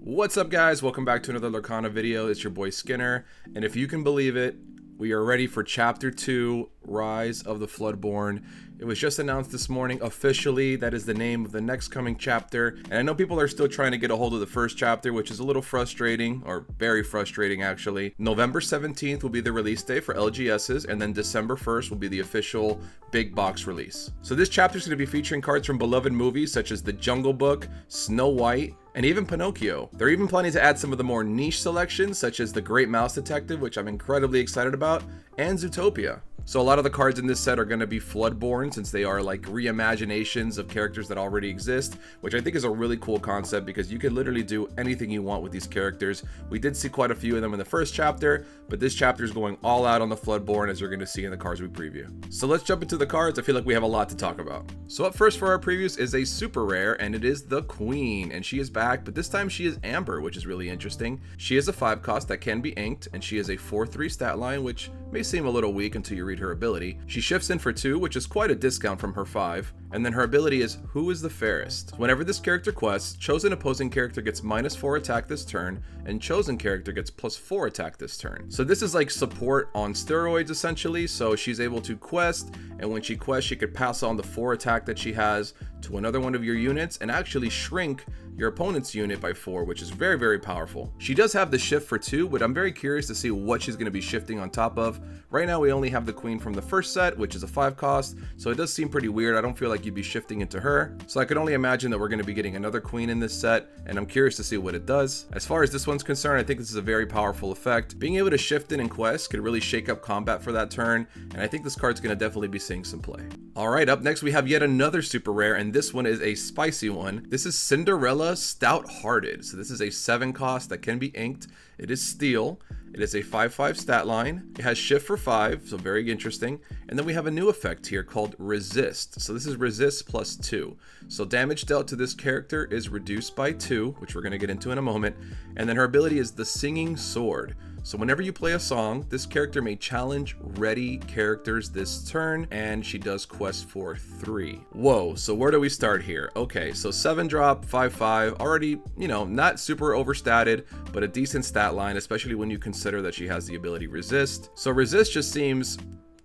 What's up, guys? Welcome back to another Lorcana video. It's your boy Skinner, and if you can believe it, we are ready for Chapter 2, Rise of the Floodborn. It was just announced this morning officially. That is the name of the next coming chapter. And I know people are still trying to get a hold of the first chapter, which is a little frustrating, or very frustrating actually. November 17th will be the release day for LGSs, and then December 1st will be the official big box release. So this chapter is going to be featuring cards from beloved movies such as The Jungle Book, Snow White, and even Pinocchio. They're even planning to add some of the more niche selections such as The Great Mouse Detective, which I'm incredibly excited about, and Zootopia. So a lot of the cards in this set are going to be Floodborn, since they are like reimaginations of characters that already exist, which I think is a really cool concept because you can literally do anything you want with these characters. We did see quite a few of them in the first chapter, but this chapter is going all out on the Floodborn, as you're going to see in the cards we preview. So let's jump into the cards. I feel like we have a lot to talk about. So up first for our previews is a super rare, and it is the Queen, and she is back, but this time she is Amber, which is really interesting. She is a 5 cost that can be inked, and she is a 4/3 stat line, which may seem a little weak until you read her ability. She shifts in for 2, which is quite a discount from her 5, and then her ability is Who is the Fairest? Whenever this character quests, chosen opposing character gets -4 attack this turn, and chosen character gets +4 attack this turn. So this is like support on steroids essentially. So she's able to quest, and when she quests, she could pass on the 4 attack that she has to another one of your units and actually shrink your opponent's unit by 4, which is very, very powerful. She does have the shift for 2, but I'm very curious to see what she's going to be shifting on top of. Right now we only have the Queen from the first set, which is a 5 cost, so it does seem pretty weird. I don't feel like you'd be shifting into her, so I could only imagine that we're going to be getting another Queen in this set, and I'm curious to see what it does. As far as this one's concerned, I think this is a very powerful effect. Being able to shift in and quest could really shake up combat for that turn, and I think this card's going to definitely be seeing some play. Alright, up next we have yet another super rare, and this one is a spicy one. This is Cinderella Stout-Hearted. So this is a 7 cost that can be inked. It is steel. It is a 5/5 stat line. It has shift for 5, so very interesting. And then we have a new effect here called Resist. So this is Resist +2. So damage dealt to this character is reduced by 2, which we're going to get into in a moment. And then her ability is the Singing Sword. So whenever you play a song, this character may challenge ready characters this turn, and she does quest for 3. Whoa, so where do we start here? Okay, so 7 drop, 5/5, already, not super overstated, but a decent stat line, especially when you consider that she has the ability Resist. So Resist just seems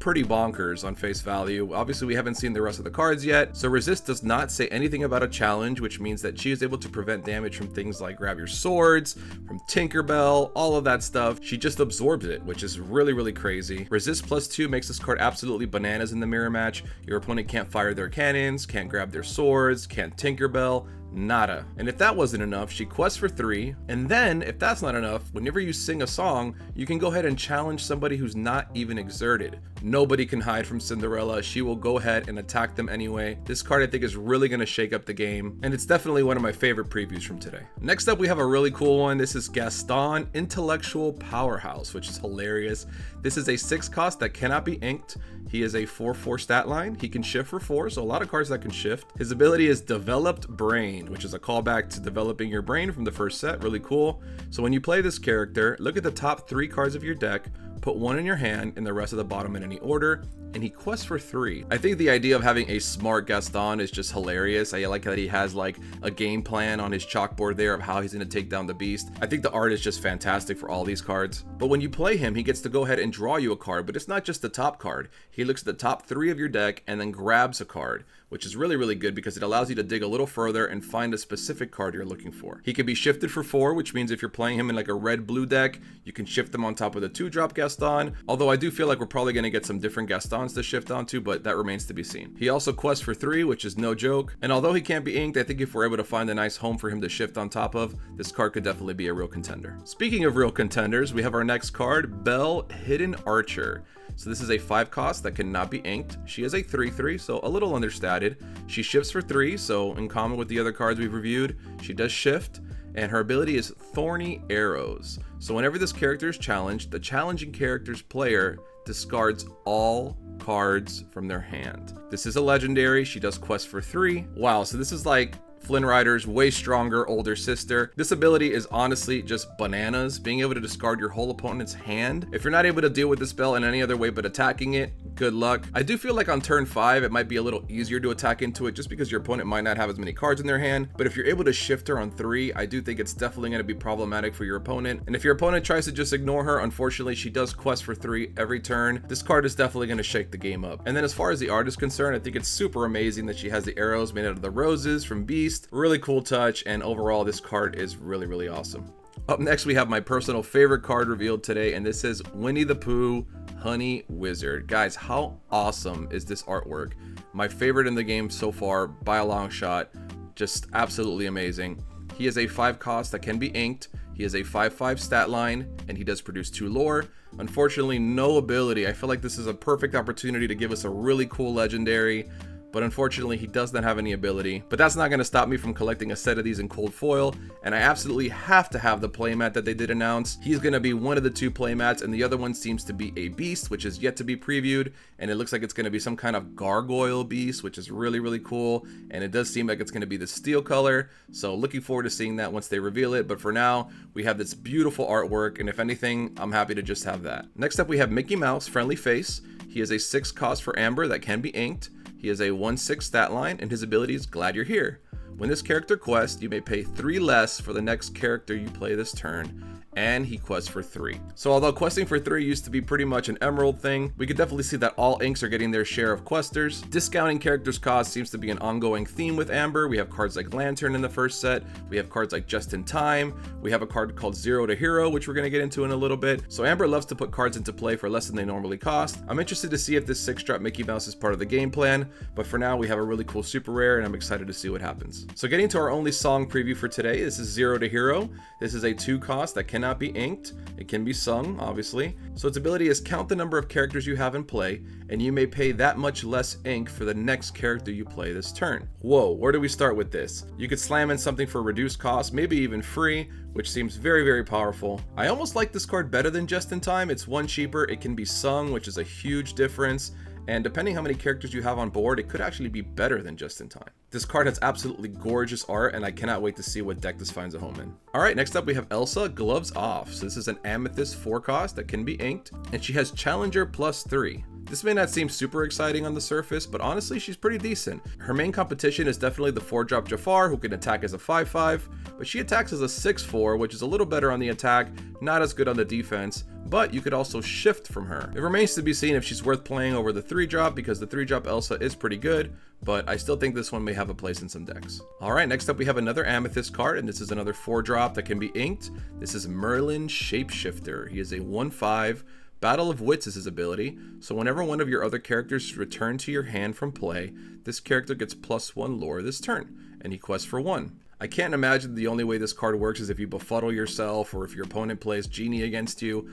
pretty bonkers on face value. Obviously we haven't seen the rest of the cards yet, so Resist does not say anything about a challenge, which means that she is able to prevent damage from things like Grab Your Swords, from Tinkerbell, all of that stuff. She just absorbs it, which is really, really crazy. Resist +2 makes this card absolutely bananas in the mirror match. Your opponent can't fire their cannons, can't grab their swords, can't Tinkerbell, nada. And if that wasn't enough, she quests for 3, and then if that's not enough, whenever you sing a song, you can go ahead and challenge somebody who's not even exerted. Nobody can hide from Cinderella. She will go ahead and attack them anyway. This card I think is really going to shake up the game, and it's definitely one of my favorite previews from today. Next up we have a really cool one. This is Gaston, Intellectual Powerhouse, which is hilarious. This is a 6 cost that cannot be inked. He is a 4/4 stat line. He can shift for 4, so a lot of cards that can shift. His ability is Developed Brain, which is a callback to developing your brain from the first set. Really cool. So when you play this character, look at the top 3 cards of your deck, put 1 in your hand and the rest of the bottom in any order, and he quests for 3. I think the idea of having a smart Gaston is just hilarious. I like that he has like a game plan on his chalkboard there of how he's going to take down the beast. I think the art is just fantastic for all these cards. But when you play him, he gets to go ahead and draw you a card, but it's not just the top card. He looks at the top 3 of your deck and then grabs a card, which is really, really good because it allows you to dig a little further and find a specific card you're looking for. He can be shifted for 4, which means if you're playing him in like a red-blue deck, you can shift him on top of the 2-drop Gaston, although I do feel like we're probably going to get some different Gastons to shift onto, but that remains to be seen. He also quests for 3, which is no joke, and although he can't be inked, I think if we're able to find a nice home for him to shift on top of, this card could definitely be a real contender. Speaking of real contenders, we have our next card, Belle, Hidden Archer. So this is a 5 cost that cannot be inked. She is a 3/3, so a little understated. She shifts for 3, so in common with the other cards we've reviewed, she does shift, and her ability is Thorny Arrows. So whenever this character is challenged, the challenging character's player discards all cards from their hand. This is a legendary. She does quest for 3. Wow, so this is like Flynn Rider's way stronger older sister. This ability is honestly just bananas, being able to discard your whole opponent's hand. If you're not able to deal with the spell in any other way but attacking it, good luck. I do feel like on turn 5 it might be a little easier to attack into it just because your opponent might not have as many cards in their hand, but if you're able to shift her on 3, I do think it's definitely going to be problematic for your opponent. And if your opponent tries to just ignore her, unfortunately she does quest for 3 every turn. This card is definitely going to shake the game up. And then as far as the art is concerned, I think it's super amazing that she has the arrows made out of the roses from Beast. Really cool touch, and overall this card is really awesome. Up next we have my personal favorite card revealed today, and this is Winnie the Pooh Honey Wizard. Guys, how awesome is this artwork? My favorite in the game so far by a long shot. Just absolutely amazing. He is a 5 cost that can be inked. He is a 5/5 stat line, and he does produce 2 lore. Unfortunately, no ability. I feel like this is a perfect opportunity to give us a really cool legendary, but unfortunately he does not have any ability. But that's not going to stop me from collecting a set of these in cold foil, and I absolutely have to have the playmat that they did announce. He's going to be one of the 2 playmats, and the other one seems to be a beast, which is yet to be previewed, and it looks like it's going to be some kind of gargoyle beast, which is really cool, and it does seem like it's going to be the steel color, so looking forward to seeing that once they reveal it. But for now, we have this beautiful artwork, and if anything, I'm happy to just have that. Next up we have Mickey Mouse Friendly Face. He is a 6 cost for Amber that can be inked. He has a 1/6 stat line, and his ability is Glad You're Here. When this character quests, you may pay 3 less for the next character you play this turn, and he quests for 3. So although questing for 3 used to be pretty much an emerald thing, we could definitely see that all inks are getting their share of questers. Discounting characters' cost seems to be an ongoing theme with Amber. We have cards like Lantern in the first set, we have cards like Just in Time, we have a card called Zero to Hero, which we're going to get into in a little bit. So Amber loves to put cards into play for less than they normally cost. I'm interested to see if this 6-drop Mickey Mouse is part of the game plan, but for now we have a really cool super rare, and I'm excited to see what happens. So getting to our only song preview for today, this is Zero to Hero. This is a 2 cost that cannot be inked. It can be sung, obviously. So its ability is count the number of characters you have in play, and you may pay that much less ink for the next character you play this turn. Whoa, where do we start with this? You could slam in something for reduced cost, maybe even free, which seems very powerful. I almost like this card better than Just in Time. It's 1 cheaper, it can be sung, which is a huge difference. And depending how many characters you have on board, it could actually be better than Just in Time. This card has absolutely gorgeous art, and I cannot wait to see what deck this finds a home in. Alright, next up we have Elsa, Gloves Off. So this is an Amethyst 4 cost that can be inked, and she has Challenger +3. This may not seem super exciting on the surface, but honestly she's pretty decent. Her main competition is definitely the 4-drop Jafar, who can attack as a 5/5, but she attacks as a 6/4, which is a little better on the attack, not as good on the defense, but you could also shift from her. It remains to be seen if she's worth playing over the 3-drop, because the 3-drop Elsa is pretty good, but I still think this one may have a place in some decks. Alright, next up we have another Amethyst card, and this is another 4-drop that can be inked. This is Merlin Shapeshifter. He is a 1/5. Battle of Wits is his ability, so whenever one of your other characters is returned to your hand from play, this character gets +1 lore this turn, and he quests for 1. I can't imagine the only way this card works is if you befuddle yourself or if your opponent plays Genie against you.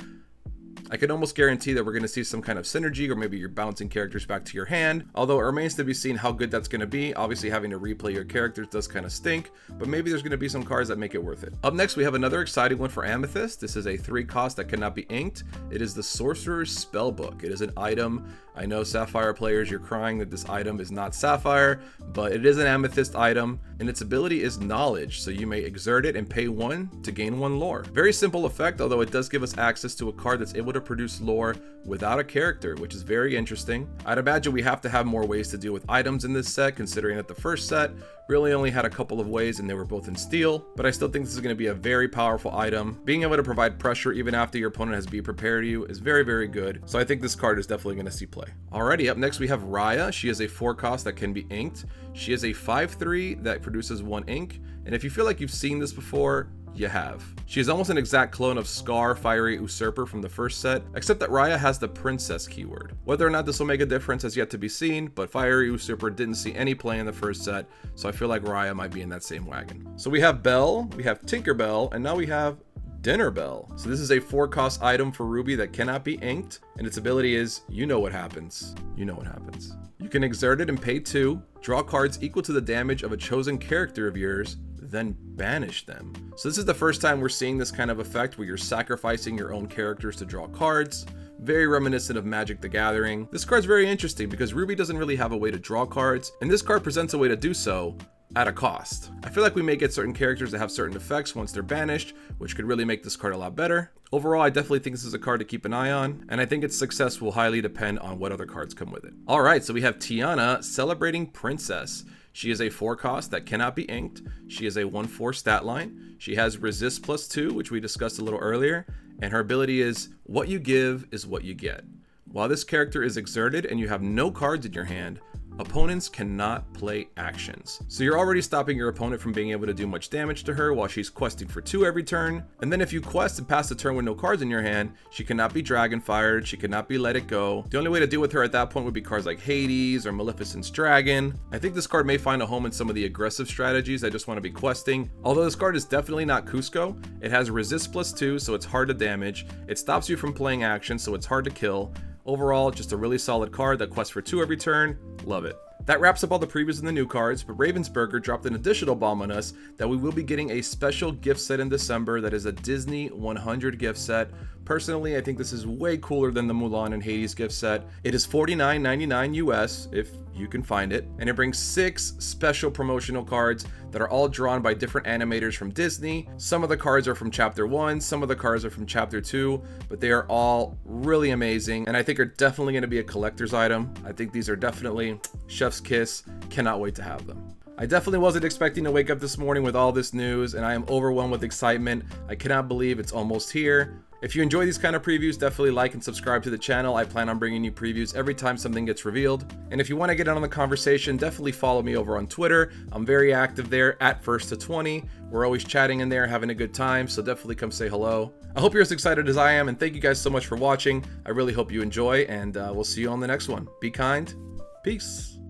I can almost guarantee that we're going to see some kind of synergy, or maybe you're bouncing characters back to your hand, although it remains to be seen how good that's going to be. Obviously having to replay your characters does kind of stink, but maybe there's going to be some cards that make it worth it. Up next we have another exciting one for Amethyst. This is a 3 cost that cannot be inked. It is the Sorcerer's Spellbook. It is an item. I know Sapphire players, you're crying that this item is not Sapphire, but it is an Amethyst item, and its ability is Knowledge, so you may exert it and pay 1 to gain 1 lore. Very simple effect, although it does give us access to a card that's able to produce lore without a character, which is very interesting. I'd imagine we have to have more ways to deal with items in this set, considering that the first set really only had a couple of ways and they were both in steel, but I still think this is going to be a very powerful item. Being able to provide pressure even after your opponent has Be Prepared to you is very good, so I think this card is definitely going to see play. Alrighty, up next we have Raya. She is a 4 cost that can be inked. She is a 5/3 that produces 1 ink, and if you feel like you've seen this before, you have. She is almost an exact clone of Scar, Fiery Usurper from the first set, except that Raya has the princess keyword. Whether or not this will make a difference has yet to be seen, but Fiery Usurper didn't see any play in the first set, so I feel like Raya might be in that same wagon. So we have Belle, we have Tinkerbell, and now we have Dinner Bell. So this is a 4 cost item for Ruby that cannot be inked, and its ability is You Know What Happens. You know what happens. You can exert it and pay 2, draw cards equal to the damage of a chosen character of yours, then banish them. So this is the first time we're seeing this kind of effect where you're sacrificing your own characters to draw cards. Very reminiscent of Magic the Gathering. This card's very interesting because Ruby doesn't really have a way to draw cards, and this card presents a way to do so at a cost. I feel like we may get certain characters that have certain effects once they're banished, which could really make this card a lot better. Overall, I definitely think this is a card to keep an eye on, and I think its success will highly depend on what other cards come with it. Alright, so we have Tiana, Celebrating Princess. She is a 4 cost that cannot be inked. She is a 1/4 stat line. She has resist +2, which we discussed a little earlier, and her ability is what you give is what you get. While this character is exerted and you have no cards in your hand, opponents cannot play actions. So you're already stopping your opponent from being able to do much damage to her while she's questing for 2 every turn. And then if you quest and pass the turn with no cards in your hand, she cannot be dragon fired, she cannot be let it go. The only way to deal with her at that point would be cards like Hades or Maleficent's Dragon. I think this card may find a home in some of the aggressive strategies that just want to be questing. Although this card is definitely not Cusco, it has resist +2, so it's hard to damage. It stops you from playing action, so it's hard to kill. Overall, just a really solid card that quests for 2 every turn. Love it. That wraps up all the previews and the new cards, but Ravensburger dropped an additional bomb on us that we will be getting a special gift set in December that is a Disney 100 gift set. Personally, I think this is way cooler than the Mulan and Hades gift set. It is $49.99 US, if you can find it, and it brings 6 special promotional cards that are all drawn by different animators from Disney. Some of the cards are from Chapter 1, some of the cards are from Chapter 2, but they are all really amazing, and I think are definitely going to be a collector's item. I think these are definitely chef's kiss. Cannot wait to have them. I definitely wasn't expecting to wake up this morning with all this news, and I am overwhelmed with excitement. I cannot believe it's almost here. If you enjoy these kind of previews, definitely like and subscribe to the channel. I plan on bringing you previews every time something gets revealed. And if you want to get in on the conversation, definitely follow me over on Twitter. I'm very active there at First to20. We're always chatting in there, having a good time, so definitely come say hello. I hope you're as excited as I am, and thank you guys so much for watching. I really hope you enjoy, and we'll see you on the next one. Be kind. Peace.